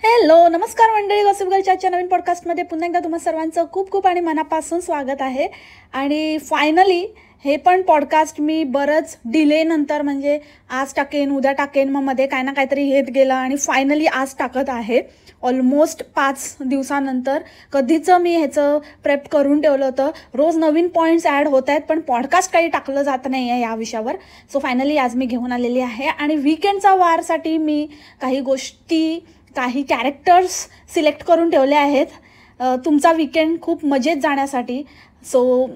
Hello नमस्कार मंडळी, gossip गर्लच्या आजच्या नवीन पॉडकास्टमध्ये पुन्हा एकदा तुम्हा सर्वांचं खूप खूप आणि मनापासून स्वागत आहे. आणि फायनली हे पण पॉडकास्ट मी बरंच डिले नंतर म्हणजे आज टाकेन उद्या टाकेन मग मध्ये काय ना काहीतरी येत गेलं आणि फायनली आज टाकत आहे. ऑलमोस्ट 5 दिवसानंतर. कधीच मी ह्याचं प्रेप करून ठेवलं होतं. रोज नवीन पॉईंट्स ॲड होत आहेत पण पॉडकास्ट काही टाकलं जात नाही आहे या विषयावर. सो फायनली आज मी घेऊन आलेली आहे आणि वीकेंडचा वारसाठी मी काही गोष्टी काही कॅरेक्टर्स सिलेक्ट करून ठेवले आहेत तुमचा वीकेंड खूप मजेत जाण्यासाठी. सो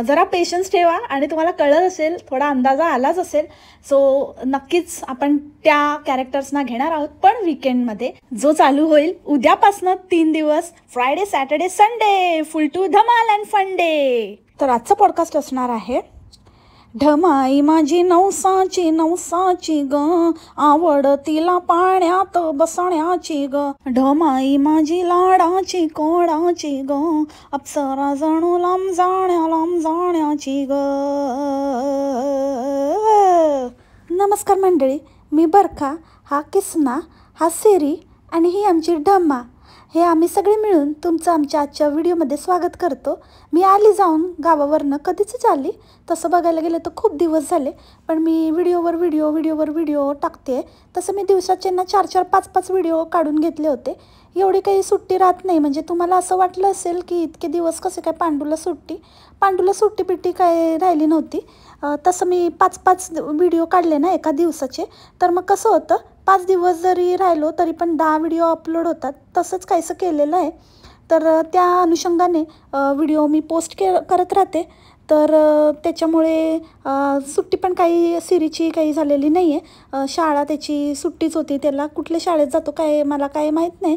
जरा पेशन्स ठेवा आणि तुम्हाला कळत असेल, थोडा अंदाजा आलाच असेल. सो नक्कीच आपण त्या कॅरेक्टर्सना घेणार आहोत पण वीकेंडमध्ये, जो चालू होईल उद्यापासनं 3 दिवस, Friday Saturday Sunday, full to धमाल अँड फन डे. तर आजचा पॉडकास्ट असणार आहे ढमाई माझी नवसाची ग, आवड तिला पाण्यात बसण्याची ग. ढमाई माझी लाडाची कोडाची ग, अप्सरा जणू लांब जाण्याची ग. नमस्कार मंडळी, मी बरखा, हा किसना, हा सेरी आणि ही आमची ढमा. हे आम्ही सगळे मिळून तुमचं आमच्या आजच्या व्हिडिओमध्ये स्वागत करतो. मी आली जाऊन गावावरनं, कधीच आली तसं बघायला गेलं तर खूप दिवस झाले. पण मी व्हिडिओवर व्हिडिओ टाकते. तसं मी दिवसाचे ना 4-4, 5-5 व्हिडिओ काढून घेतले होते. एवढी काही सुट्टी राहत नाही. म्हणजे तुम्हाला असं वाटलं असेल की इतके दिवस कसे काय पांडूला सुट्टी पिट्टी काय राहिली नव्हती. तसं मी 5-5 व्हिडिओ काढले ना एका दिवसाचे. तर मग कसं होतं, 5 दिवस जरी राहिलो तरी पण 10 व्हिडिओ अपलोड होतात. तसंच काहीसं केलेलं आहे. तर त्या अनुषंगाने व्हिडिओ मी पोस्ट करत राहते. तर त्याच्यामुळे सुट्टी पण काही सिरीची काही झालेली नाही आहे. शाळा त्याची सुट्टीच होती. त्याला कुठल्या शाळेत जातो काय मला काय माहीत नाही.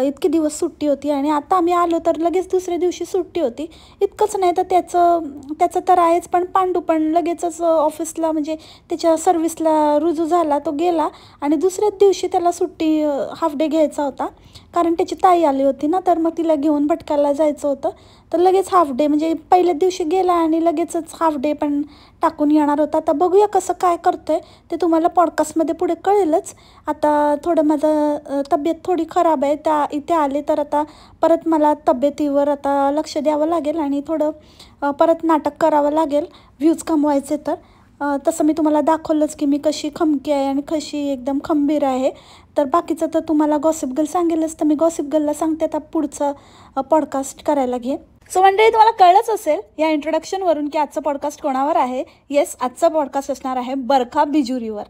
इतके दिवस सुट्टी होती आणि आता आम्ही आलो तर लगेच दुसऱ्या दिवशी सुट्टी होती. इतकंच नाही तर त्याचं तर आहेच, पण पांडू पण लगेचच ऑफिसला म्हणजे त्याच्या सर्व्हिसला रुजू झाला. तो गेला आणि दुसऱ्याच दिवशी त्याला सुट्टी हाफ डे घ्यायचा होता, कारण त्याची ताई आली होती ना. तर मग तिला घेऊन भटकायला जायचं होतं. तर लगेच हाफ डे म्हणजे पहिल्याच दिवशी गेला आणि लगेचच हाफ डे पण टाकून येणार होता. आता बघूया कसं काय करतोय ते तुम्हाला पॉडकास्टमध्ये पुढे कळेलच. आता थोडं माझं तब्येत थोडी खराब आहे. इथे आले तर आता परत मला तब्येतीवर आता लक्ष द्यावं लागेल आणि थोडं परत नाटक करावं लागेल व्ह्यूज कमवायचे. तर तसं मी तुम्हाला दाखवलंच की मी कशी खमकी आहे आणि कशी एकदम खंबीर आहे. तर बाकीचं तर तुम्हाला गॉसिप गर्ल सांगेलच, तर मी गॉसिप गर्लला सांगते आता पुढचं पॉडकास्ट करायला घे. सो मंडळी, तुम्हाला कळलंच असेल या इंट्रोडक्शनवरून की आजचं पॉडकास्ट कोणावर आहे. येस, आजचं पॉडकास्ट असणार आहे बरखा बिजुरीवर.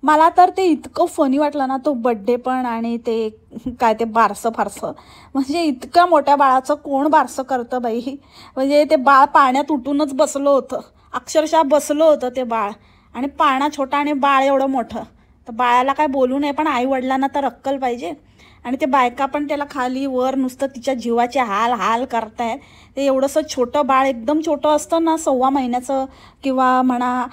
मला तर ते इतकं फनी वाटलं ना, तो बड्डे पण आणि ते काय ते बारसं फारसं. म्हणजे इतक्या मोठ्या बाळाचं कोण बारसं करतं बाई. म्हणजे ते बाळ पाण्यात उठूनच बसलं होतं, अक्षरशः बसलं होतं ते बाळ. आणि पाळणा छोटा आणि बाळ एवढं मोठं. तर बाळाला काय बोलू नये, पण आईवडिलांना तर अक्कल पाहिजे. आणि ते बायका पण त्याला खाली वर नुसतं तिच्या जीवाचे हाल करतायत. ते एवढंसं छोटं बाळ, एकदम छोटं असतं ना, 1.25 महिन्याचं किंवा म्हणा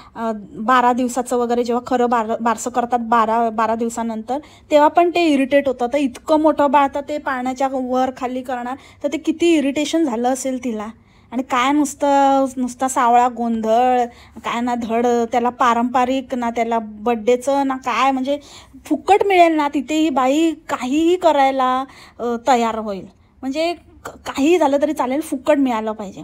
12 दिवसाचं वगैरे, जेव्हा खरं बारसं करतात 12 दिवसानंतर, तेव्हा पण ते इरिटेट होतं. तर इतकं मोठं बाळ तर ते पाळण्याच्या वर खाली करणार, तर ते किती इरिटेशन झालं असेल तिला. आणि काय नुसता सावळा गोंधळ, काय ना धड त्याला पारंपरिक ना त्याला बड्डेचं ना काय. म्हणजे फुकट मिळेल ना तिथे ही बाई काहीही करायला तयार होईल. म्हणजे काही झालं तरी चालेल, फुकट मिळालं पाहिजे.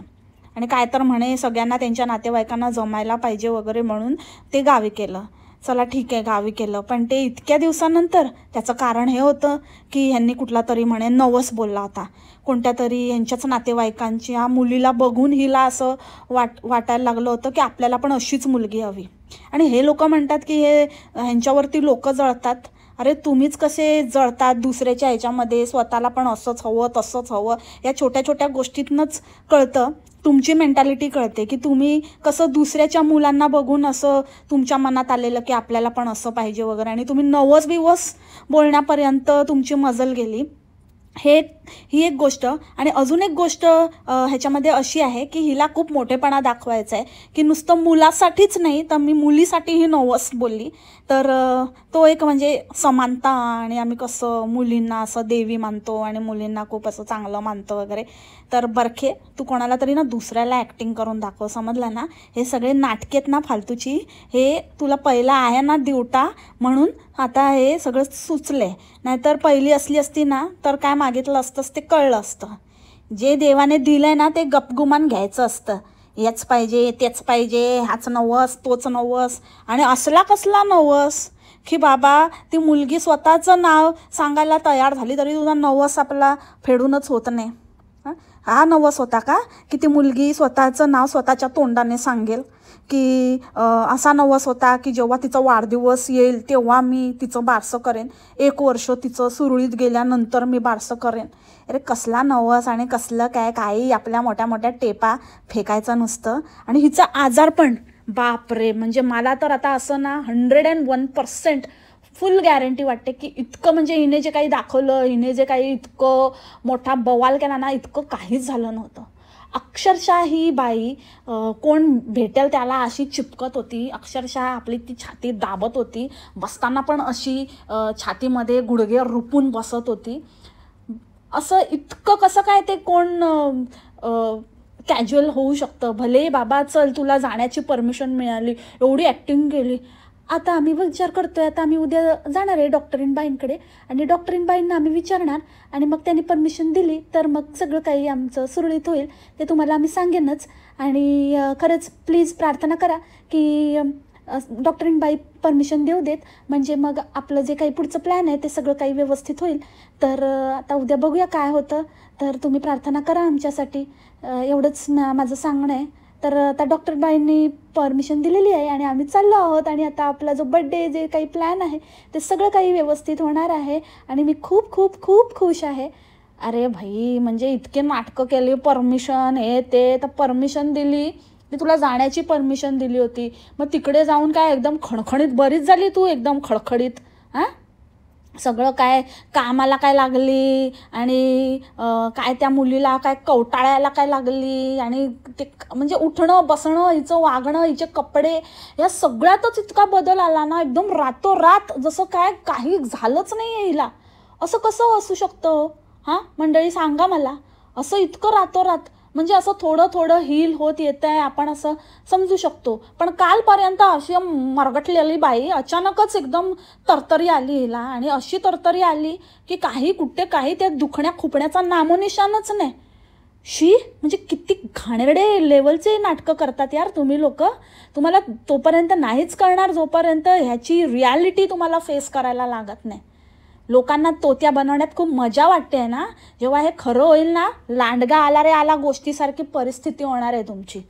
आणि काय तर म्हणे सगळ्यांना त्यांच्या नातेवाईकांना जमायला पाहिजे वगैरे म्हणून ते गावी केलं. चला ठीक आहे, गावी केलं. पण ते इतक्या दिवसानंतर त्याचं कारण हे होतं की ह्यांनी कुठला तरी म्हणे नवस बोलला होता कोणत्या तरी यांच्याच नातेवाईकांच्या मुलीला बघून. हिला असं वाटायला लागलं होतं की आपल्याला पण अशीच मुलगी हवी. आणि हे लोक म्हणतात की ह्यांच्यावरती लोक जळतात. अरे तुम्हीच कसे जळतात दुसऱ्याच्या ह्याच्यामध्ये, स्वतःला पण असंच हवं तसंच हवं. या छोट्या छोट्या गोष्टीतनंच कळतं, तुमची मेंटॅलिटी कळते की तुम्ही कसं दुसऱ्याच्या मुलांना बघून असं तुमच्या मनात आलेलं की आपल्याला पण असं पाहिजे वगैरे, आणि तुम्ही नवस बिवस बोलण्यापर्यंत तुमची मजल गेली. ही एक गोष्ट. आणि अजून एक गोष्ट ह्याच्यामध्ये अशी आहे की हिला खूप मोठेपणा दाखवायचा आहे की नुसतं मुलासाठीच नाही तर मी मुलीसाठीही नवस बोलली. तर तो एक म्हणजे समानता. आणि आम्ही कसं मुलींना असं देवी मानतो आणि मुलींना खूप असं चांगलं मानतो वगैरे. तर बरखे, तू कोणाला तरी ना दुसऱ्याला ॲक्टिंग करून दाखव, समजलं ना. हे सगळे नाटकेत ना फालतूची. हे तुला पहिला आहे ना दिवटा म्हणून आता हे सगळं सुचलंय, नाहीतर पहिली असली असती ना तर काय मागितलं असतंच ते कळलं असतं. जे देवाने दिलंय ना ते गपगुमान घ्यायचं असतं. हेच पाहिजे, तेच पाहिजे, ह्याच नवस, तोच नवस. आणि असला कसला नवस की बाबा ती मुलगी स्वतःचं नाव सांगायला तयार झाली तरी तुझा नवस आपला फेडूनच होत नाही. हा नवस होता का की ती मुलगी स्वतःचं नाव स्वतःच्या तोंडाने सांगेल, की असा नवस होता की जेव्हा तिचा वाढदिवस येईल तेव्हा मी तिचं बारसं करेन, 1 वर्ष तिचं सुरळीत गेल्यानंतर मी बारसं करेन. अरे कसला नवस आणि कसलं काय, काही आपल्या मोठ्या मोठ्या टेपा फेकायचं नुसतं. आणि हिचं आजारपण बापरे, म्हणजे मला तर आता असं ना 101% फुल गॅरंटी वाटते की इतकं म्हणजे हिने जे काही दाखवलं, हिने जे काही इतकं मोठा बवाल केला ना, इतकं काहीच झालं नव्हतं. अक्षरशः ही बाई कोण भेटेल त्याला अशी चिपकत होती, अक्षरशः आपली ती छाती दाबत होती, बसताना पण अशी छातीमध्ये गुडघे रुपून बसत होती. असं इतकं कसं काय ते कोण कॅज्युअल होऊ शकतं. भले बाबा चल तुला जाण्याची परमिशन मिळाली, एवढी ॲक्टिंग केली. आता आम्ही विचार करतोय, आता आम्ही उद्या जाणार आहे डॉक्टरीनबाईंकडे आणि डॉक्टरीनबाईंना आम्ही विचारणार आणि मग त्यांनी परमिशन दिली तर मग सगळं काही आमचं सुरळीत होईल, ते तुम्हाला आम्ही सांगेनच. आणि खरंच प्लीज प्रार्थना करा की डॉक्टरीनबाई परमिशन देऊ देत, म्हणजे मग आपलं जे काही पुढचं प्लॅन आहे ते सगळं काही व्यवस्थित होईल. तर आता उद्या बघूया काय होतं, तर तुम्ही प्रार्थना करा आमच्यासाठी, एवढंच माझं सांगणं आहे. तर आता डॉक्टरबाईंनी परमिशन दिलेली आहे आणि आम्ही चाललो आहोत आणि आता आपला जो बड्डे जे काही प्लॅन आहे ते सगळं काही व्यवस्थित होणार आहे आणि मी खूप खूप खूप खुश आहे. अरे भाई, म्हणजे इतके नाटकं केली, परमिशन हे ते, तर परमिशन दिली, मी तुला जाण्याची परमिशन दिली होती, मग तिकडे जाऊन काय एकदम खणखणीत बरीच झाली तू, एकदम खडखडीत. हां, सगळं काय कामाला काय लागली आणि काय त्या मुलीला काय कवटाळ्याला काय लागली आणि ते म्हणजे उठणं बसणं, हिचं वागणं, हिचे कपडे, या सगळ्यातच इतका बदल आला ना, एकदम रातोरात, जसं काय काही झालंच नाही आहे हिला. असं कसं असू शकतं? हां मंडळी सांगा मला, असं इतकं रातोरात, म्हणजे असं थोडं थोडं हील होत येतं आहे आपण असं समजू शकतो, पण कालपर्यंत अशी मरगटलेली बाई अचानकच एकदम तरतरी आली हिला, आणि अशी तरतरी आली की काही कुठे काही त्या दुखण्या खुपण्याचा नामोनिशानच नाही. शी, म्हणजे किती घाणेरडे लेवलचे नाटकं करतात यार तुम्ही लोक. तुम्हाला तोपर्यंत नाहीच कळणार जोपर्यंत ह्याची रियालिटी तुम्हाला फेस करायला लागत नाही. लोकांना तोत्या बनवण्यात खूप मजा वाटते ना, जेव्हा हे खरं होईल ना, लांडगा आला रे आला गोष्टीसारखी परिस्थिती होणार आहे तुमची.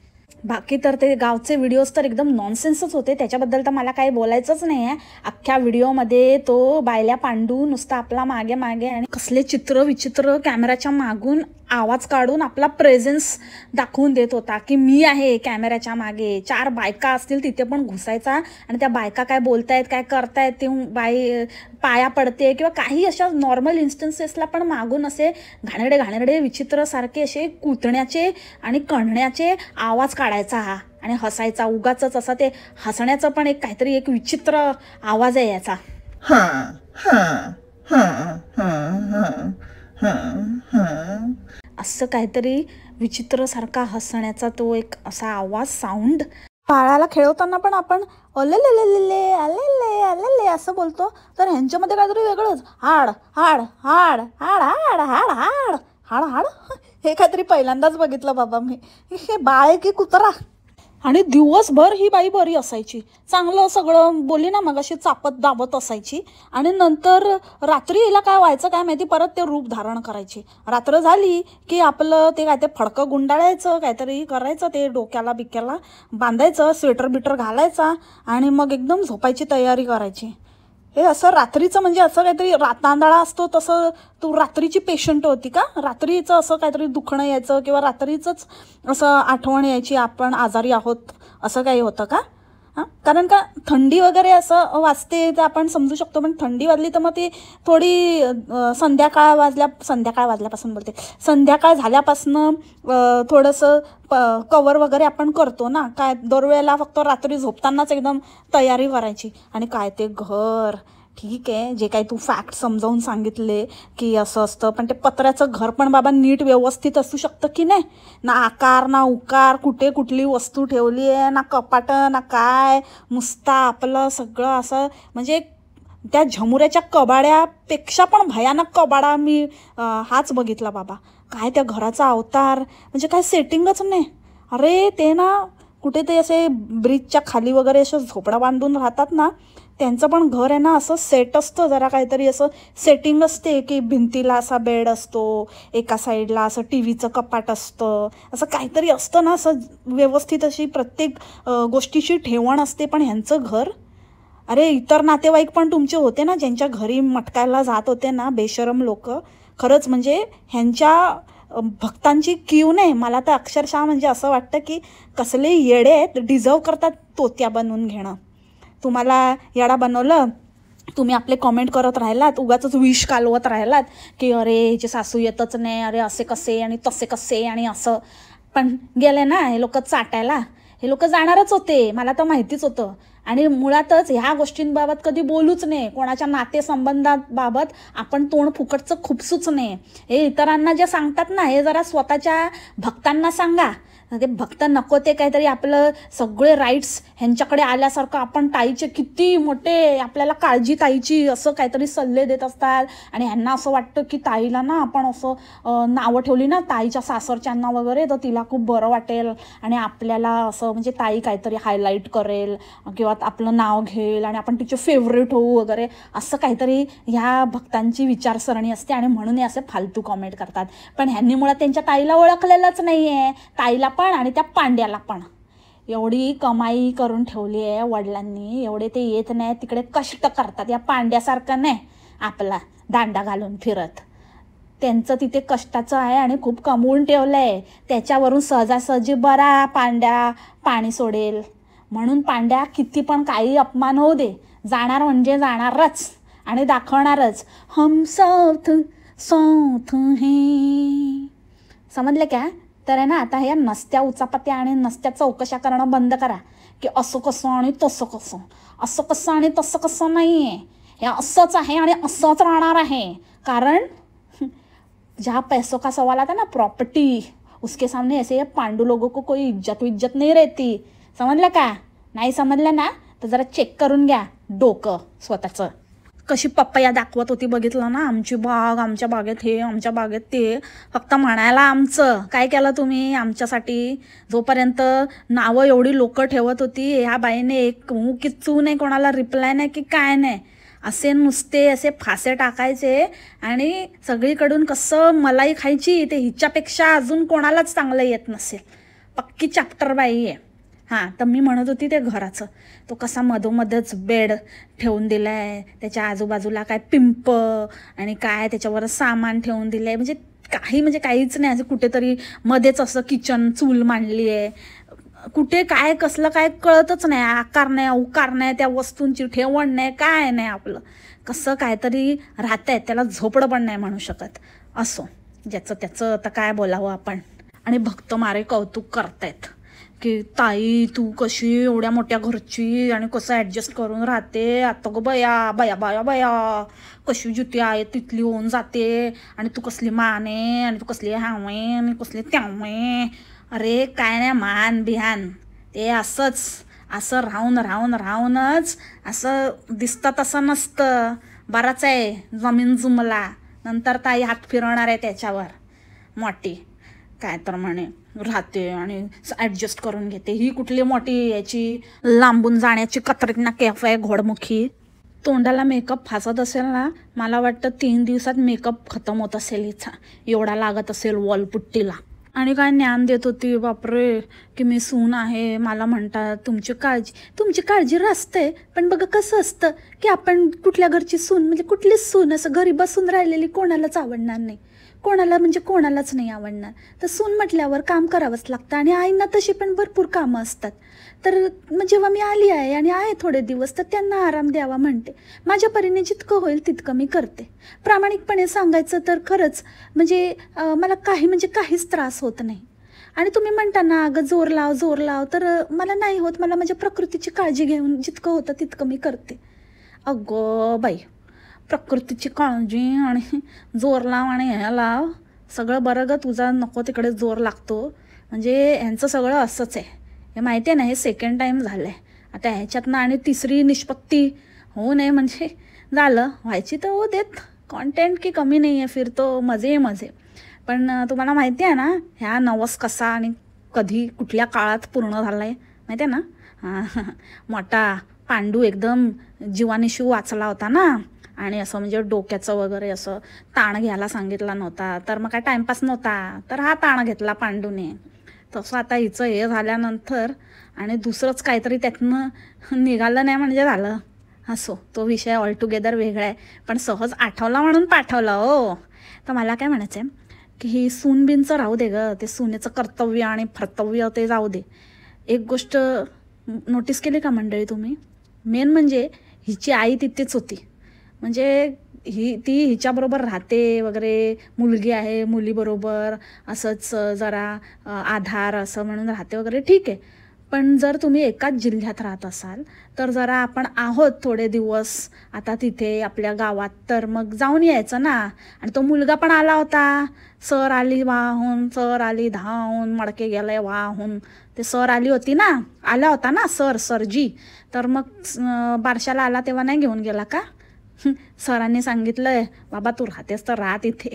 बाकी तर ते गावचे व्हिडिओज तर एकदम नॉनसेन्सच होते, त्याच्याबद्दल तर मला काही बोलायचंच नाही आहे. अख्ख्या व्हिडिओमध्ये तो बायल्या पांडू नुसता आपला मागे मागे आणि कसले चित्र विचित्र कॅमेऱ्याच्या मागून आवाज काढून आपला प्रेझेन्स दाखवून देत होता की मी आहे कॅमेऱ्याच्या मागे. 4 बायका असतील तिथे पण घुसायचा आणि त्या बायका काय बोलतायत काय करतायत ते बाई पाया पडते किंवा काही अशा नॉर्मल इन्स्टन्सेसला पण मागून असे घाणेरडे घाणेरडे विचित्रसारखे असे कुतण्याचे आणि कणण्याचे आवाज काढायचा हा, आणि हसायचा उगाचच. असा ते हसण्याचं पण एक काहीतरी एक विचित्र आवाज आहे याचा. असं काहीतरी विचित्रसारखा हसण्याचा तो एक असा आवाज, साऊंड. बाळाला खेळवताना पण आपण अलेलेलेले आलेले आलेले असं बोलतो, तर ह्यांच्यामध्ये काहीतरी वेगळंच, हाड हाड हाड हाड हाड हाड हाड हाड हाड, हे काहीतरी पहिल्यांदाच बघितलं बाबा मी. हे बाळ आहे की कुत्रा? आणि दिवसभर ही बाई बरी असायची, चांगलं सगळं बोलली ना मग, अशी चापत दाबत असायची, आणि नंतर रात्री हिला काय व्हायचं काय माहिती, परत ते रूप धारण करायची. रात्र झाली की आपलं ते काय ते फडकं गुंडाळायचं, काहीतरी करायचं, ते डोक्याला बिक्याला बांधायचं, स्वेटर बिटर घालायचा आणि मग एकदम झोपायची तयारी करायची. हे असं रात्रीचं म्हणजे असं काहीतरी तांदळा असतो तसं तू रात्रीची पेशंट होती का? रात्रीचं असं काहीतरी दुखणं यायचं किंवा रात्रीचंच असं आठवण यायची आपण आजारी आहोत असं काही होतं का? हां, कारण का थंडी वगैरे असं वाजते तर आपण समजू शकतो, पण थंडी वाजली तर मग ती थोडी संध्याकाळ वाजल्यापासून बोलते, संध्याकाळ झाल्यापासनं थोडंसं कवर वगैरे आपण करतो ना, काय दरवेळेला फक्त रात्री झोपतानाच एकदम तयारी करायची. आणि काय ते घर, ठीक आहे जे काही तू फॅक्ट समजावून सांगितले की असं असतं, पण ते पत्र्याचं घर पण बाबा नीट व्यवस्थित असू शकतं की नाही? ना आकार ना उकार, कुठे कुठली वस्तू ठेवली आहे ना, कपाटं ना काय, नुसता आपलं सगळं असं म्हणजे त्या झमुऱ्याच्या कबाड्यापेक्षा पण भयानक कबाडा मी हाच बघितला बाबा. काय त्या घराचा अवतार, म्हणजे काय सेटिंगच नाही. अरे ते ना कुठे ते असे ब्रिजच्या खाली वगैरे असं झोपडा बांधून राहतात ना, त्यांचं पण घर आहे ना असं सेट असतं, जरा काहीतरी असं सेटिंग असते की भिंतीला असा बेड असतो, एका साईडला असं टी व्हीचं कपाट असतं, असं काहीतरी असतं ना, असं व्यवस्थित अशी प्रत्येक गोष्टीची ठेवण असते. पण ह्यांचं घर, अरे इतर नातेवाईक पण तुमचे होते ना ज्यांच्या घरी मटकायला जात होते ना बेशरम लोक, खरंच म्हणजे ह्यांच्या भक्तांची क्यू नाही. मला तर अक्षरशः म्हणजे असं वाटतं की कसले येडे आहेत, डिझर्व करतात तोत्या बनवून घेणं. तुम्हाला येडा बनवलं, तुम्ही आपले कॉमेंट करत राहिलात, उगाच विष कालवत राहिलात की अरे हिचे सासू येतच नाही, अरे असे कसे आणि तसे कसे आणि असं. पण गेले ना हे लोक चाटायला, हे लोक जाणारच होते, मला तर माहितीच होतं. आणि मुळातच ह्या गोष्टींबाबत कधी बोलूच नाही, कोणाच्या नातेसंबंधाबाबत आपण तोंड फुकटचं खुपसूच नाही. हे इतरांना जे सांगतात ना, हे जरा स्वतःच्या भक्तांना सांगा. ते भक्त नको ते काहीतरी आपलं सगळे राईट्स ह्यांच्याकडे आल्यासारखं, आपण ताईचे किती मोठे आपल्याला काळजी ताईची असं काहीतरी सल्ले देत असतात. आणि ह्यांना असं वाटतं की ताईला ना आपण असं नावं ठेवली ना ताईच्या सासरच्यांना वगैरे, तर तिला खूप बरं वाटेल आणि आपल्याला असं म्हणजे ताई काहीतरी हायलाईट करेल किंवा आपलं नाव घेईल आणि आपण तिचे फेवरेट होऊ वगैरे, असं काहीतरी ह्या भक्तांची विचारसरणी असते. आणि म्हणून हे असे फालतू कॉमेंट करतात. पण ह्यांनी मुळात त्यांच्या ताईला ओळखलेलंच नाही आहे, ताईला पण आणि त्या पांड्याला पण. एवढी कमाई करून ठेवली आहे वडिलांनी, एवढे ते येत नाही तिकडे कष्ट करतात. या पांड्यासारखं नाही आपला दांडा घालून फिरत, त्यांचं तिथे कष्टाचं आहे आणि खूप कमवून ठेवलं आहे. त्याच्यावरून सहजासहजी बरा पांड्या पाणी सोडेल. म्हणून पांड्या किती पण काही अपमान होऊ दे, जाणार म्हणजे जाणारच आणि दाखवणारच. हम साथ साथ हैं, समजले का? तर आहे ना आता ह्या नसत्या उचापत्या आणि नसत्या चौकशा करणं बंद करा की असं कसं आणि तसं कसं, असं कसं आणि तसं कसं नाही आहे. हे असंच आहे आणि असंच राहणार आहे. कारण जहाँ पैसों का सवाल आता ना, प्रॉपर्टी, उसके सामने ऐसे पांडू लोगों को कोई इज्जत नहीं रहती. समजलं का? नाही समजलं ना तर जरा चेक करून घ्या डोकं स्वतःचं. कशी पप्पया दाखवत होती बघितलं ना, आमची बाग, आमच्या बागेत हे, आमच्या बागेत ते. फक्त म्हणायला आमचं काय केलं तुम्ही आमच्यासाठी? जोपर्यंत नावं एवढी लोक ठेवत होती, ह्या बाईने एक की चू नाही, कोणाला रिप्लाय नाही की काय नाही, असे नुसते असे फासे टाकायचे आणि सगळीकडून कसं मलाई खायची. ते हिच्यापेक्षा अजून कोणालाच चांगलं येत नसेल, पक्की चॅप्टर बाई आहे. हां, तर मी म्हणत होती ते घराचं, तो कसा मधोमधच बेड ठेवून दिला आहे, त्याच्या आजूबाजूला काय पिंप आणि काय त्याच्यावर सामान ठेवून दिलं आहे, म्हणजे काही म्हणजे काहीच नाही. असं कुठेतरी मध्येच असं किचन चूल मांडली आहे, कुठे काय कसलं काय कळतच नाही. आकार नाही, उकार नाही, त्या वस्तूंची ठेवण नाही, काय नाही. आपलं कसं काहीतरी राहत आहे, त्याला झोपडं पण नाही म्हणू शकत. असो, ज्याचं त्याचं आता काय बोलावं आपण. आणि भक्त मारे कौतुक करतायत की ताई तू कशी एवढ्या मोठ्या घरची आणि कसं ॲडजस्ट करून राहते. आता गो बया बया बया बया, कशी जुती आहे तिथली होऊन जाते आणि तू कसली माने आणि तू कसली हावे आणि कसली त्यावे. अरे काय नाही मान बिहान, ते असंच असं राहूनच असं दिसतं, तसं नसतं. बराच आहे जमीन जुमला, नंतर ताई हात फिरवणार आहे त्याच्यावर मोठी, काय तर म्हणे राहते आणि ॲडजस्ट करून घेते. ही कुठली मोठी याची लांबून जाण्याची कतरीना कैफ आहे घोडमुखी. तोंडाला मेकअप फासत असेल ना, मला वाटतं 3 दिवसात मेकअप खतम होत असेल हिचा, एवढा लागत असेल वॉलपुट्टीला. आणि काय ज्ञान देत होती बापरे, की मी सून आहे, मला म्हणतात तुमची काळजी राहते. पण बघा कसं असतं की आपण कुठल्या घरची सून, म्हणजे कुठलीच सून असं घरी बसून राहिलेली कोणालाच आवडणार नाही, कोणालाच नाही आवडणार. तर सून म्हटल्यावर काम करावंच लागतं आणि आईंना तशी पण भरपूर कामं असतात. तर जेव्हा मी आली आहे आणि आहे थोडे दिवस, तर त्यांना आराम द्यावा म्हणते. माझ्या परीने जितकं होईल तितकं मी करते. प्रामाणिकपणे सांगायचं तर खरंच म्हणजे मला काहीच त्रास होत नाही. आणि तुम्ही म्हणता ना अगं जोर लाव, तर मला नाही होत. मला माझ्या प्रकृतीची काळजी घेऊन जितकं होतं तितकं मी करते. अगं बाई, प्रकृतीची काळजी आणि जोर लाव आणि ह्या लाव, सगळं बरं ग तुझा, नको तिकडे जोर लागतो. म्हणजे ह्यांचं सगळं असंच आहे, हे माहिती आहे ना. हे सेकंड टाईम झालं आहे आता ह्याच्यातनं, आणि तिसरी निष्पत्ती होऊ नये म्हणजे झालं, व्हायची तर हो देत. कॉन्टेंट की कमी नाही आहे, फिर तो मजे मजे. पण तुम्हाला माहिती आहे ना ह्या नवस कसा आणि कधी कुठल्या काळात पूर्ण झाला आहे माहिती आहे ना? मोठा पांडू एकदम जीवाने शिव वाचला होता ना, आणि असं म्हणजे डोक्याचं वगैरे असं ताण घ्यायला सांगितला नव्हता, तर मग काय टाईमपास नव्हता, तर हा ताण घेतला पांडूने. तसं आता हिचं हे झाल्यानंतर आणि दुसरंच काहीतरी त्यातनं निघालं नाही म्हणजे झालं. असो, तो विषय ऑल टुगेदर वेगळा आहे, पण सहज आठवला म्हणून पाठवला हो. तर मला काय म्हणायचं आहे की ही सूनबिनचं राहू दे गं, ते सुनेचं कर्तव्य आणि फर्तव्य ते जाऊ दे. एक गोष्ट नोटीस केली का मंडळी तुम्ही? मेन म्हणजे हिची आई तिथेच होती. म्हणजे ती हिच्याबरोबर राहते वगैरे, मुलगी आहे, मुलीबरोबर असंच जरा आधार असं म्हणून राहते वगैरे, ठीक आहे. पण जर तुम्ही एकाच जिल्ह्यात राहत असाल तर जरा आपण आहोत थोडे दिवस आता तिथे आपल्या गावात, तर मग जाऊन यायचं ना. आणि तो मुलगा पण आला होता, सर आली वाहून, सर आली धावून, मडके गेले वाहून. ते सर आली होती ना, आला होता ना सरजी. तर मग बारशाला आला तेव्हा नाही घेऊन गेला का? सरांनी सांगितलंय बाबा तू राहतेस तर राहत इथे,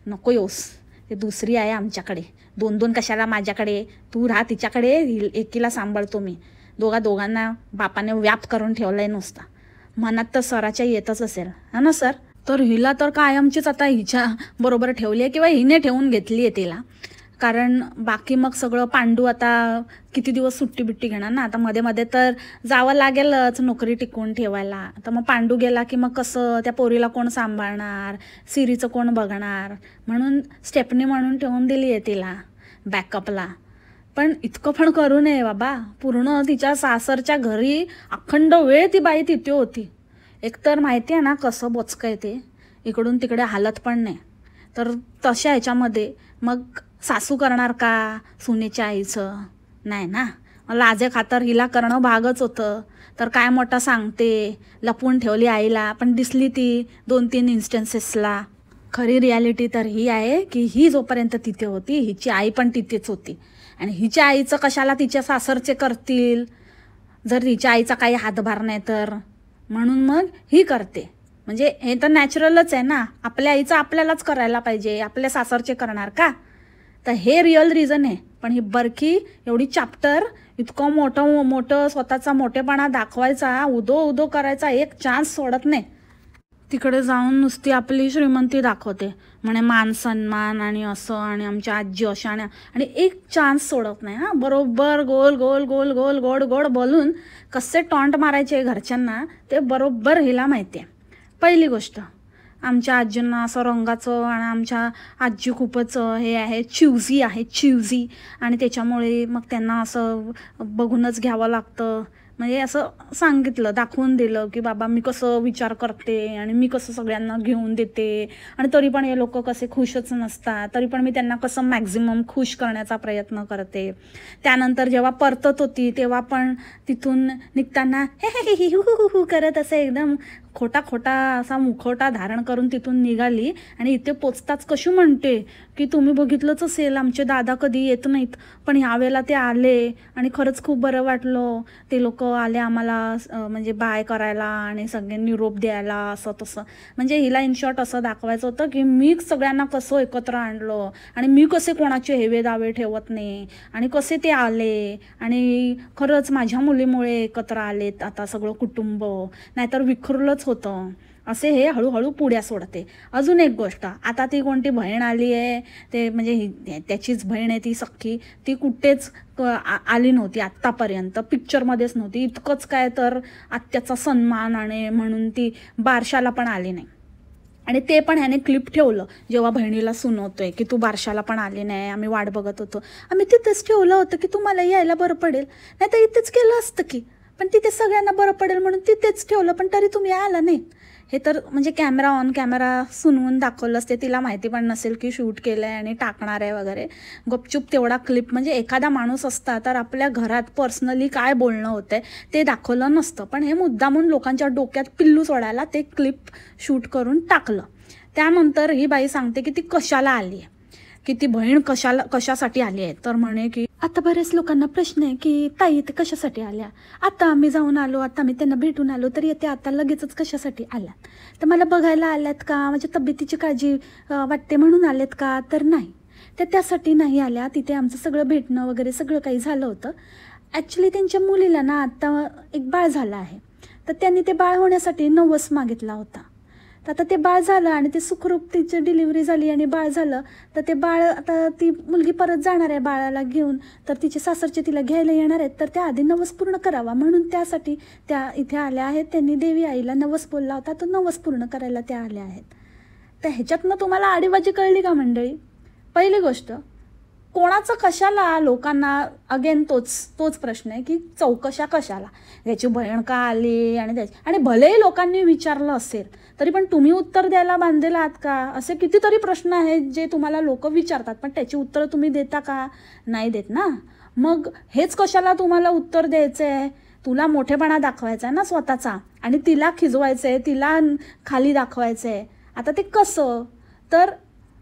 नको येऊस, ते दुसरी आहे आमच्याकडे, 2-2 कशाला माझ्याकडे, तू राहा तिच्याकडे, एकीला सांभाळतो मी. दोघांना बापाने व्याप करून ठेवलंय नुसता. मनात तर सराच्या येतच असेल हा ना सर. तर हिला तर कायमचीच आता हिच्या बरोबर ठेवली आहे, किंवा हिने ठेवून घेतली आहे तिला. कारण बाकी मग सगळं पांडू आता किती दिवस सुट्टी बिट्टी घेणार ना, आता मध्ये मध्ये तर जावं लागेलच नोकरी टिकवून ठेवायला. तर मग पांडू गेला की मग कसं त्या पोरीला कोण सांभाळणार, सिरीचं कोण बघणार, म्हणून स्टेपनी म्हणून ठेवून दिली आहे तिला बॅकअपला. पण इतकं पण करू नये बाबा, पूर्ण तिच्या सासरच्या घरी अखंड वेळ ती बाई तिथे होती. एकतर माहिती आहे ना कसं बोचकं आहे ते, इकडून तिकडे हालत पण नाही. तर तशा ह्याच्यामध्ये मग सासू करणार का सुनेच्या आईचं? नाही ना, लाजे खातर हिला करणं भागच होतं. तर काय मोठा सांगते, लपवून ठेवली आईला, पण दिसली ती 2-3 इन्स्टन्सेसला. खरी रियालिटी तर ही आहे की ही जोपर्यंत तिथे होती हिची आई पण तिथेच होती. आणि हिच्या आईचं कशाला तिच्या सासरचे करतील, जर हिच्या आईचा काही हातभार नाही तर. म्हणून मग ही करते. म्हणजे हे तर नॅचरलच आहे ना, आपल्या आईचं आपल्यालाच करायला पाहिजे, आपल्या सासरचे करणार का? तर हे रिअल रिझन आहे. पण ही बरकी एवढी चॅप्टर, इतकं मोठं स्वतःचा मोठेपणा दाखवायचा, उदो करायचा, एक चान्स सोडत नाही. तिकडे जाऊन नुसती आपली श्रीमंती दाखवते, म्हणे मान सन्मान आणि असं, आणि आमच्या आजी अशा, आणि एक चान्स सोडत नाही. हा, बरोबर गोल गोल गोल गोल गोड गोड बोलून कसे टॉन्ट मारायचे घरच्यांना ते बरोबर हिला माहिती आहे. पहिली गोष्ट, आमच्या आजींना असं रंगाचं, आणि आमच्या आजी खूपच हे आहे, चिवजी आहे, चिवजी, आणि त्याच्यामुळे मग त्यांना असं बघूनच घ्यावं लागतं. म्हणजे असं सांगितलं, दाखवून दिलं की बाबा मी कसं विचार करते आणि मी कसं सगळ्यांना घेऊन देते, आणि तरी पण हे लोक कसे खुशच नसतात, तरी पण मी त्यांना कसं मॅक्झिमम खुश करण्याचा प्रयत्न करते. त्यानंतर जेव्हा परतत होती तेव्हा पण तिथून निघताना हे हु करत असं एकदम खोटा असा मुखवटा धारण करून तिथून निघाली. आणि इथे पोचताच कशी म्हणते की तुम्ही बघितलंच असेल आमचे दादा कधी येत नाहीत, पण ह्यावेळेला ते आले आणि खरंच खूप बरं वाटलं, ते लोक आले आम्हाला म्हणजे बाय करायला आणि सगळे निरोप द्यायला, असं तसं. म्हणजे हिला इन शॉर्ट असं दाखवायचं होतं की मी सगळ्यांना कसं एकत्र आणलं, आणि मी कसे कोणाचे हेवे दावे ठेवत नाही, आणि कसे ते आले, आणि खरंच माझ्या मुलीमुळे एकत्र आलेत आता सगळं कुटुंब, नाहीतर विखुरलंच होतं. असे हे हळूहळू पुढ्या सोडते. अजून एक गोष्ट, आता ती कोणती बहीण आली आहे, ते म्हणजे त्याचीच बहीण आहे ती सख्खी, ती कुठेच आली नव्हती आत्तापर्यंत, पिक्चरमध्येच नव्हती. इतकंच काय तर आत्याचा सन्मान आणि म्हणून ती बारशाला पण आली नाही. आणि ते पण ह्याने क्लिप ठेवलं जेव्हा बहिणीला सुनवतोय की तू बारशाला पण आली नाही, आम्ही वाट बघत होतो, आम्ही तिथेच ठेवलं होतं की तुम्हाला यायला बरं पडेल, नाही तर इथेच केलं असतं की, पण तिथे सगळ्यांना बरं पडेल म्हणून तिथेच ठेवलं, पण तरी तुम्ही आला नाही. हे तर म्हणजे कॅमेरा ऑन कॅमेरा सुनवून दाखवलं असते, तिला माहिती पण नसेल की शूट केलं आहे आणि टाकणार आहे वगैरे. गपचूप तेवढा क्लिप, म्हणजे एखादा माणूस असता तर आपल्या घरात पर्सनली काय बोलणं होतंय ते दाखवलं नसतं, पण हे मुद्दामून लोकांच्या डोक्यात पिल्लू सोडायला ते क्लिप शूट करून टाकलं. त्यानंतर ही बाई सांगते की ती कशाला आली आहे. की ती बहीण कशासाठी आली आहे. तर म्हणे की आता बऱ्याच लोकांना प्रश्न आहे की ताई ते कशासाठी आल्या, आता आम्ही जाऊन आलो, आता आम्ही त्यांना भेटून आलो, तर येते आता लगेचच कशासाठी आल्या, तर मला बघायला आल्यात का, माझ्या तब्येतीची काळजी वाटते म्हणून आल्यात का, तर नाही, त्यासाठी नाही आल्या. तिथे आमचं सगळं भेटणं वगैरे सगळं काही झालं होतं. ॲक्च्युली त्यांच्या मुलीला ना आता एक बाळ झालं आहे, तर त्यांनी ते बाळ होण्यासाठी नवस मागितला होता. तर आता ते बाळ झालं आणि ते सुखरूप तिची डिलिव्हरी झाली आणि बाळ झालं. तर ते बाळ आता ती मुलगी परत जाणार आहे बाळाला घेऊन, तर तिचे सासरचे तिला घ्यायला येणार आहेत, तर त्या आधी नवस पूर्ण करावा म्हणून त्यासाठी त्या इथे आल्या आहेत. त्यांनी देवी आईला नवस बोलला होता, तो नवस पूर्ण करायला त्या आल्या आहेत. तर ह्याच्यातनं तुम्हाला आडीबाजी कळली का मंडळी? पहिली गोष्ट, कोणाचं कशाला लोकांना अगेन तोच प्रश्न आहे की चौकशा कशाला, याची बहीण का आली आणि भलेही लोकांनी विचारलं असेल तरी पण तुम्ही उत्तर द्यायला बांधलेला आहात का? असे कितीतरी प्रश्न आहेत जे तुम्हाला लोक विचारतात, पण त्याची उत्तरं तुम्ही देता का? नाही देत ना. मग हेच कशाला तुम्हाला उत्तर द्यायचं आहे? तुला मोठेपणा दाखवायचा आहे ना स्वतःचा, आणि तिला खिजवायचं आहे, तिला खाली दाखवायचं आहे. आता ते कसं? तर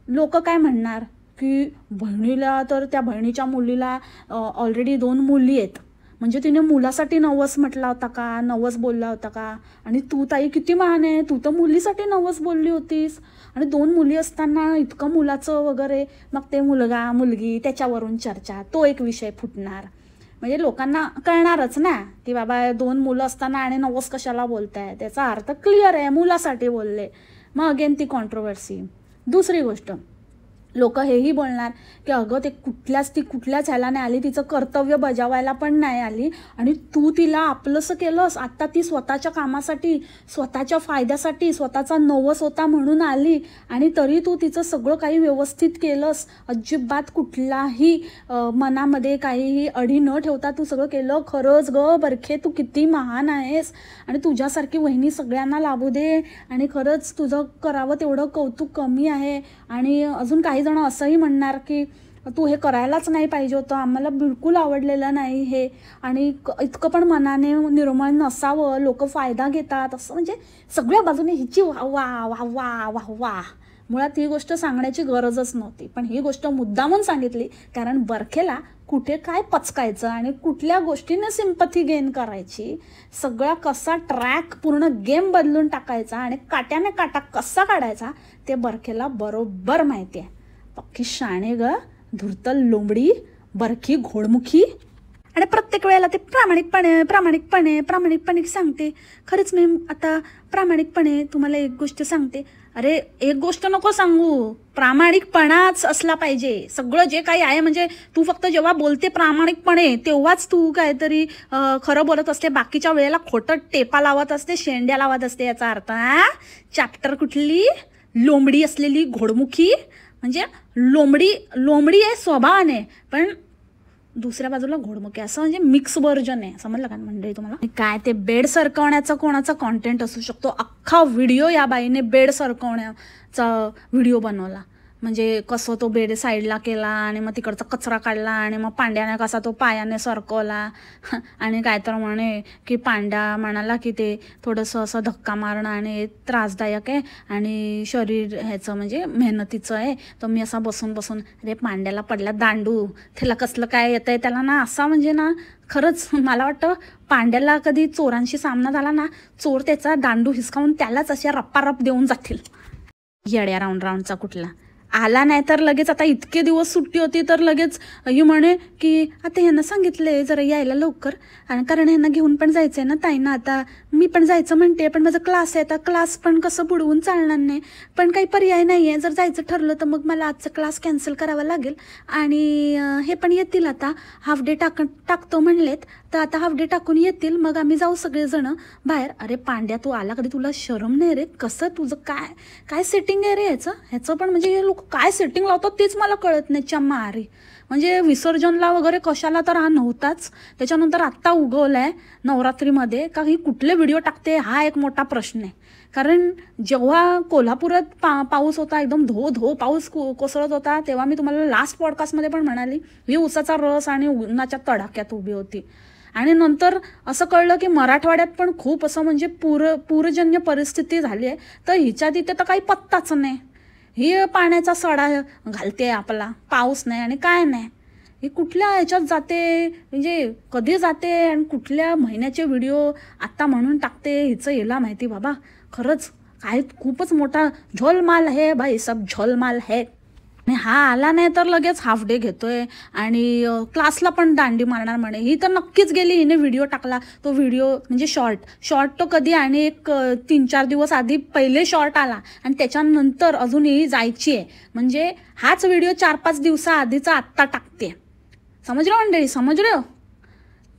लोक काय म्हणणार की बहिणीला, तर त्या बहिणीच्या मुलीला ऑलरेडी 2 मुली आहेत, म्हणजे तिने मुलासाठी नवस म्हटला होता का, नवस बोलला होता का? आणि तू ताई किती महान आहे, तू तर मुलीसाठी नवस बोलली होतीस, आणि 2 मुली असताना इतकं मुलाचं वगैरे, मग ते मुलगा मुलगी त्याच्यावरून चर्चा, तो एक विषय फुटणार. म्हणजे लोकांना कळणारच ना की बाबा 2 मुलं असताना आणि नवस कशाला बोलताय, त्याचा अर्थ क्लिअर आहे, मुलासाठी बोलले. मग अगेन ती कॉन्ट्रोवर्सी. दुसरी गोष्ट, लोक हेही बोलणार की अगं ती कुठल्याच ह्याला नाही आली, तिचं कर्तव्य बजावायला पण नाही आली, आणि तू तिला आपलंसं केलंस. आता ती स्वतःच्या कामासाठी, स्वतःच्या फायद्यासाठी, स्वतःचा नवस होता म्हणून आली, आणि तरी तू तिचं सगळं काही व्यवस्थित केलंस, अजिबात कुठलाही मनामध्ये काहीही अडी न ठेवता तू सगळं केलं. खरंच ग बरखे, तू किती महान आहेस, आणि तुझ्यासारखी वहिनी सगळ्यांना लाभू दे, आणि खरंच तुझं करावं तेवढं कौतुक कमी आहे. आणि अजून काही जण असंही म्हणणार की तू हे करायलाच नाही पाहिजे होतं, आम्हाला बिलकुल आवडलेलं नाही हे, आणि इतकं पण मनाने निर्मळ नसावं, लोक फायदा घेतात असं. म्हणजे सगळ्या बाजूने हिची वा वा वा वा वा वा. मुळात ही गोष्ट सांगण्याची गरजच नव्हती, पण ही गोष्ट मुद्दामून सांगितली कारण बरखेला कुठे काय पचकायचं आणि कुठल्या गोष्टीने सिंपथी गेन करायची, सगळा कसा ट्रॅक पूर्ण गेम बदलून टाकायचा आणि काट्याने काटा कसा काढायचा ते बरखेला बरोबर माहिती आहे. पक्की शाणे ग, धुरतल लोंबडी, बरखी घोडमुखी. आणि प्रत्येक वेळेला ते प्रामाणिकपणे सांगते. खरंच मी आता प्रामाणिकपणे तुम्हाला एक गोष्ट सांगते. अरे एक गोष्ट नको सांगू, प्रामाणिकपणाच असला पाहिजे सगळं जे काही आहे. म्हणजे तू फक्त जेव्हा बोलते प्रामाणिकपणे तेव्हाच तू काहीतरी खरं बोलत असते, बाकीच्या वेळेला खोटं टेपा लावत असते, शेंड्या लावत असते. याचा अर्थ चॅप्टर कुठली लोंबडी असलेली घोडमुखी, म्हणजे लोंबडी आहे स्वभावाने, पण दुसऱ्या बाजूला घोडमुखी, असं म्हणजे मिक्स व्हर्जन आहे. समजलं का मंडळी तुम्हाला? काय ते बेड सरकवण्याचा कोणाचा कॉन्टेंट असू शकतो, अख्खा व्हिडिओ या बाईने बेड सरकवण्याचा व्हिडिओ बनवला. म्हणजे कसं तो बेड साईडला केला आणि मग तिकडचा कचरा काढला आणि मग पांड्याने कसा तो पायाने सरकवला. आणि काय तर म्हणे की पांड्या म्हणाला की ते थोडंसं असं धक्का मारणं आणि त्रासदायक आहे आणि शरीर ह्याचं म्हणजे मेहनतीचं आहे. तर मी असा बसून अरे पांड्याला पडला दांडू, त्याला कसलं काय येतं आहे त्याला ना, असा म्हणजे ना खरंच मला वाटतं पांड्याला कधी चोरांशी सामना झाला ना, चोर त्याचा दांडू हिसकावून त्यालाच अशा रप्पारप देऊन जातील. येड्या राऊंडचा कुठला आला नाही तर लगेच, आता इतके दिवस सुट्टी होती तर लगेच ही म्हणे की आता ह्यांना सांगितले जरा यायला लवकर, आणि कारण ह्यांना घेऊन पण जायचं आहे ना ताईंना, आता मी पण जायचं म्हणते पण माझा क्लास आहे, आता क्लास पण कसं बुडवून चालणार नाही, पण काही पर्याय नाही आहे, जर जायचं ठरलं तर मग मला आजचा क्लास कॅन्सल करावा लागेल, आणि हे पण येतील आता हाफ डे टाकतो म्हणलेत, तर आता हाफ डे टाकून येतील, मग आम्ही जाऊ सगळेजण बाहेर. अरे पांड्या तू आला कधी, तुला शरम नाही रे? कसं तुझं काय सेटिंग आहे रे ह्याचं पण, म्हणजे हे लोक काय सेटिंग लावतात तेच मला कळत नाही. चम्मारी म्हणजे विसर्जनला वगैरे कशाला तर हा नव्हताच, त्याच्यानंतर आत्ता उगवलाय नवरात्रीमध्ये का ही कुठले व्हिडिओ टाकते हा एक मोठा प्रश्न आहे. कारण जेव्हा कोल्हापुरात पाऊस होता, एकदम धो पाऊस कोसळत होता, तेव्हा मी तुम्हाला लास्ट पॉडकास्टमध्ये पण म्हणाली ही उसाचा रस आणि उन्हाच्या तडाख्यात उभी होती. आणि नंतर असं कळलं की मराठवाड्यात पण खूप असं म्हणजे पूरजन्य परिस्थिती झाली आहे, तर हिच्या तिथे तर काही पत्ताच नाही. ही पाण्याचा सडा घालते आपला, पाऊस नाही आणि काय नाही. ही कुठल्या ह्याच्यात जाते, म्हणजे कधी जाते आणि कुठल्या महिन्याचे व्हिडिओ आत्ता म्हणून टाकते, हिचं हिला माहिती बाबा. खरंच काय खूपच मोठा झोलमाल है भाई, सब झोलमाल है. आणि हा आला नाही तर लगेच हाफ डे घेतोय आणि क्लासला पण दांडी मारणार म्हणे. ही तर नक्कीच गेली, हिने व्हिडिओ टाकला तो व्हिडिओ म्हणजे शॉर्ट तो कधी, आणि एक 3-4 दिवस आधी पहिले शॉर्ट आला आणि त्याच्यानंतर अजून ही जायची आहे. म्हणजे हाच व्हिडिओ 4-5 दिवसाआधीचा आत्ता टाकते. समजलं मंडळी, समजलं.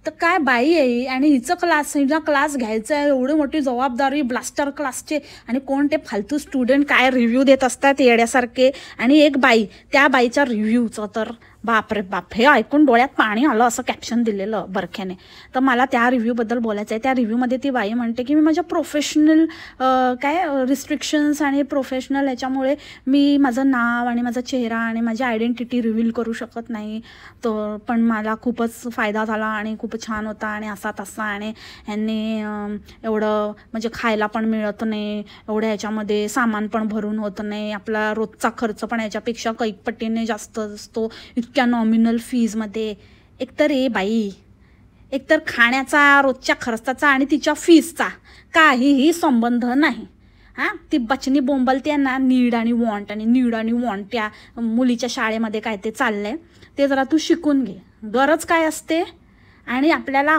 तर काय बाई आहे आणि हिचा क्लास घ्यायचा आहे, एवढी मोठी जबाबदारी ब्लास्टर क्लासचे. आणि कोण ते फालतू स्टुडंट काय रिव्ह्यू देत असतात येड्यासारखे. आणि एक बाई, त्या बाईच्या रिव्ह्यूचं तर बापरे बाप, हे ऐकून डोळ्यात पाणी आलं. असं कॅप्शन दिलेलं बरख्याने. तर मला त्या रिव्ह्यूबद्दल बोलायचं आहे. त्या रिव्ह्यूमध्ये ती बाई म्हणते की मी माझ्या प्रोफेशनल रिस्ट्रिक्शन्स आणि प्रोफेशनल ह्याच्यामुळे मी माझं नाव आणि माझा चेहरा आणि माझी आयडेंटिटी रिव्हील करू शकत नाही. तर पण मला खूपच फायदा झाला आणि खूपच छान होता आणि असा तसा. आणि ह्यांनी एवढं म्हणजे खायला पण मिळत नाही, एवढ्या ह्याच्यामध्ये सामान पण भरून होत नाही, आपला रोजचा खर्च पण ह्याच्यापेक्षा कैक पटीने जास्त असतो इतक्या नॉमिनल फीजमध्ये. एकतर बाई, एकतर खाण्याचा रोजच्या खर्चाचा आणि तिच्या फीजचा काहीही संबंध नाही. हां, ती बचनी बोंबलते ना, नीड आणि वॉन्ट. त्या मुलीच्या शाळेमध्ये काय ते चाललंय ते जरा तू शिकून घे. गरज काय असते आणि आपल्याला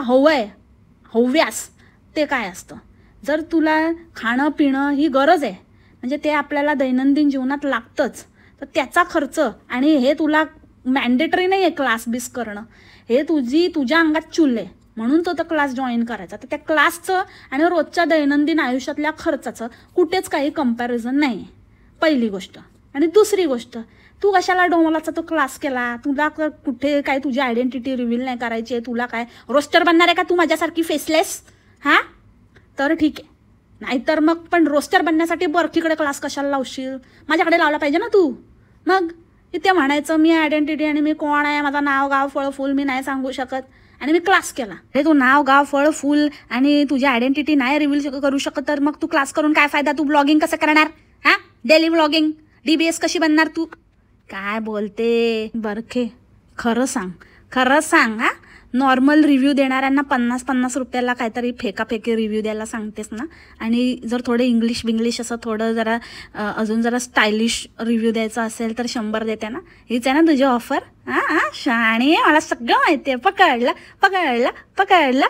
हव्यास ते काय असतं. जर तुला खाणं पिणं ही गरज आहे म्हणजे ते आपल्याला दैनंदिन जीवनात लागतंच, तर त्याचा खर्च आणि हे तुला मॅन्डेटरी नाही आहे क्लास बीस करणं. हे तुझ्या अंगात चूल आहे म्हणून तो क्लास जॉईन करायचा. तर त्या क्लासचं आणि रोजच्या दैनंदिन आयुष्यातल्या खर्चाचं कुठेच काही कंपॅरिझन नाही आहे, पहिली गोष्ट. आणि दुसरी गोष्ट, तू कशाला डोमलाचा तो क्लास केला? तुला कुठे काय तुझी आयडेंटिटी रिव्हील नाही करायची आहे? तुला काय रोस्टर बनणार आहे का तू माझ्यासारखी फेसलेस? हां, तर ठीक आहे. नाहीतर मग पण रोस्टर बनण्यासाठी बर्फीकडे क्लास कशाला लावशील? माझ्याकडे लावला पाहिजे ना तू. मग इथे म्हणायचं मी आयडेंटिटी आणि मी कोण आहे, माझं नाव गाव फळ फूल मी नाही सांगू शकत आणि मी क्लास केला. हे तू नाव गाव फळ फूल आणि तुझी आयडेंटिटी नाही रिव्हील करू शकत तर मग तू क्लास करून काय फायदा? तू ब्लॉगिंग कसं करणार? हां, डेली ब्लॉगिंग DBS कशी बनणार तू? काय बोलते बरखे, खरं सांग. हां, नॉर्मल रिव्ह्यू देणाऱ्यांना 50-50 रुपयाला काहीतरी फेकाफेकी रिव्ह्यू द्यायला सांगतेस ना, आणि जर थोडे इंग्लिश असं थोडं जरा अजून जरा स्टायलिश रिव्ह्यू द्यायचा असेल तर 100 देते ना. हीच आहे ना तुझी ऑफर? हां, शाणी, मला सगळं माहिती आहे. पकडला.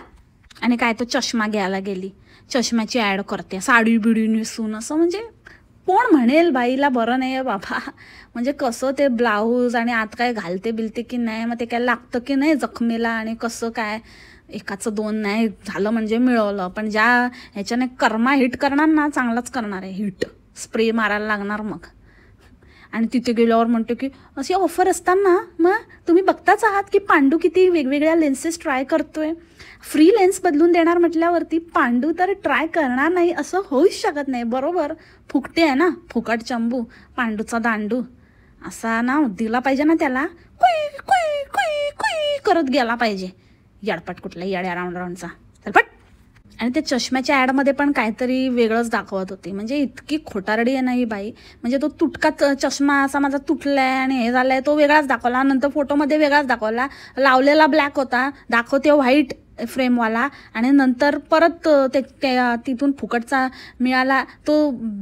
आणि काय तो चष्मा घ्यायला गेली, चष्म्याची ॲड करते, साडी बिडी नेसून. असं म्हणजे कोण म्हणेल बाईला बरं नाही आहे बाबा? म्हणजे कसं ते ब्लाऊज आणि आत काय घालते बिलते की नाही, मग ते काय लागतं की नाही जखमेला, आणि कसं काय एकाचं 2 नाही झालं म्हणजे मिळवलं. पण ज्या ह्याच्याने कर्मा हिट करणार ना, चांगलाच करणार आहे हिट, स्प्रे मारायला लागणार मग. आणि तिथे गेल्यावर म्हणते की अशी ऑफर असताना मग तुम्ही बघताच आहात की पांडू किती वेगवेगळ्या लेन्सेस ट्राय करतोय. फ्री लेन्स बदलून देणार म्हटल्यावरती पांडू तर ट्राय करणार नाही असं होऊच शकत नाही. बरोबर, फुकटे आहे ना, फुकट चंबू, पांडूचा दांडू असा ना दिला पाहिजे ना त्याला. कुई कुई कुई कुई करत गेला पाहिजे. येडपट कुठला येड्या राऊंडचा चलपट. आणि त्या चष्म्याच्या ॲडमध्ये पण काहीतरी वेगळंच दाखवत होती. म्हणजे इतकी खोटारडी आहे ना ही बाई. म्हणजे तो तुटका चष्मा असा माझा तुटलाय आणि हे झालंय तो वेगळाच दाखवला, नंतर फोटोमध्ये वेगळाच दाखवला, लावलेला ब्लॅक होता, दाखवते व्हाईट फ्रेमवाला, आणि नंतर परत तिथून फुकटचा मिळाला तो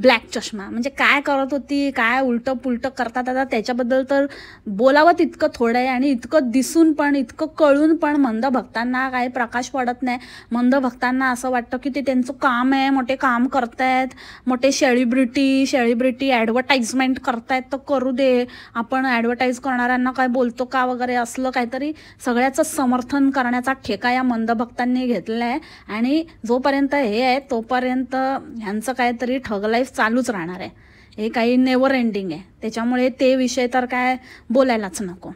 ब्लॅक चष्मा. म्हणजे काय करत होती, काय उलटं पुलटं करतात आता त्याच्याबद्दल तर बोलावं तितकं थोडं आहे. आणि इतकं दिसून पण इतकं कळून पण मंद भक्तांना काही प्रकाश पडत नाही. मंद भक्तांना असं वाटतं की ते त्यांचं काम आहे, मोठे काम करतायत, मोठे सेलिब्रिटी ॲडव्हर्टाइजमेंट करतायत, तर करू दे, आपण ॲडव्हर्टाईज करणाऱ्यांना काय बोलतो का वगैरे, असलं काहीतरी सगळ्याचं समर्थन करण्याचा ठेका या मंद भक्तांनी घेतलं आहे. आणि जोपर्यंत हे आहे तोपर्यंत ह्यांचं काहीतरी ठग लाईफ चालूच राहणार आहे. हे काही नेवर एंडिंग आहे, त्याच्यामुळे ते विषय तर काय बोलायलाच नको.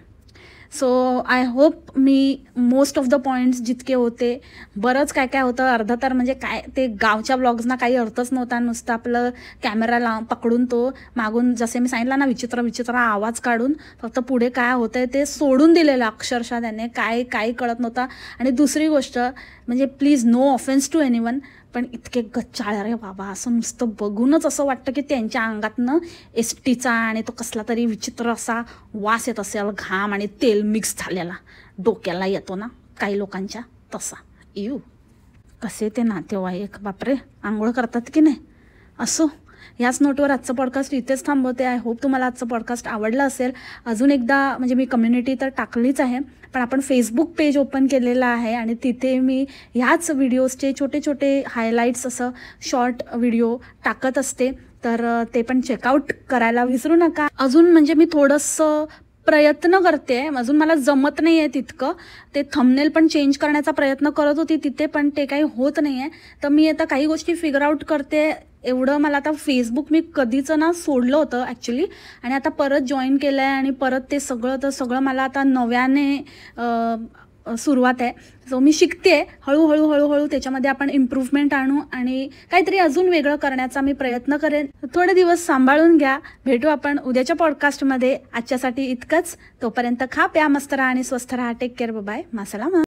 So I hope me most of the points जितके होते, बरंच काय होतं अर्धा तर म्हणजे काय ते गावच्या ब्लॉग्सना काही अर्थच नव्हता, नुसतं आपलं कॅमेरा पकडून तो मागून जसे मी सांगितलं ना विचित्र आवाज काढून फक्त पुढे काय होतं आहे ते सोडून दिलेलं अक्षरशः त्याने. काही कळत नव्हता. आणि दुसरी गोष्ट म्हणजे please no offence to anyone, पण इतके गच्चाळ रे बाबा, असं नुसतं बघूनच असं वाटतं की त्यांच्या अंगातनं एसटीचा आणि तो कसला तरी विचित्र असा वास येत असेल, घाम आणि तेल मिक्स झालेला डोक्याला येतो ना काही लोकांच्या, तसा. इव कसे ते नातेवाईक, बापरे, आंघोळ करतात की नाही. असो, याच नोटवर आजचं पॉडकास्ट इथेच थांबवते. आय होप तुम्हाला आजचं पॉडकास्ट आवडलं असेल. अजून एकदा म्हणजे मी कम्युनिटी तर टाकलीच आहे, पण आपण फेसबुक पेज ओपन केलेलं आहे आणि तिथे मी ह्याच व्हिडिओजचे छोटे छोटे हायलाईट्स असं शॉर्ट व्हिडिओ टाकत असते, तर ते पण चेकआउट करायला विसरू नका. अजून म्हणजे मी थोडंसं प्रयत्न करते, अजून मला जमत नाही आहे तितकं. ते थंबनेल पण चेंज करण्याचा प्रयत्न करत होती तिथे, पण ते काही होत नाही आहे. तर मी आता काही गोष्टी फिगर आउट करते. एवढं मला आता फेसबुक मी कधीच ना सोडलं होतं ॲक्च्युली, आणि आता परत जॉईन केलं आहे आणि परत ते सगळं मला आता नव्याने सुरुवात आहे. सो मी शिकते हळूहळू त्याच्यामध्ये आपण इम्प्रूव्हमेंट आणू आणि काहीतरी अजून वेगळं करण्याचा मी प्रयत्न करेन. थोडे दिवस सांभाळून घ्या. भेटू आपण उद्याच्या पॉडकास्टमध्ये. आजच्यासाठी इतकंच. तोपर्यंत खा प्या, मस्त राहा आणि स्वस्थ राहा. Take care. बाय. मासलामा.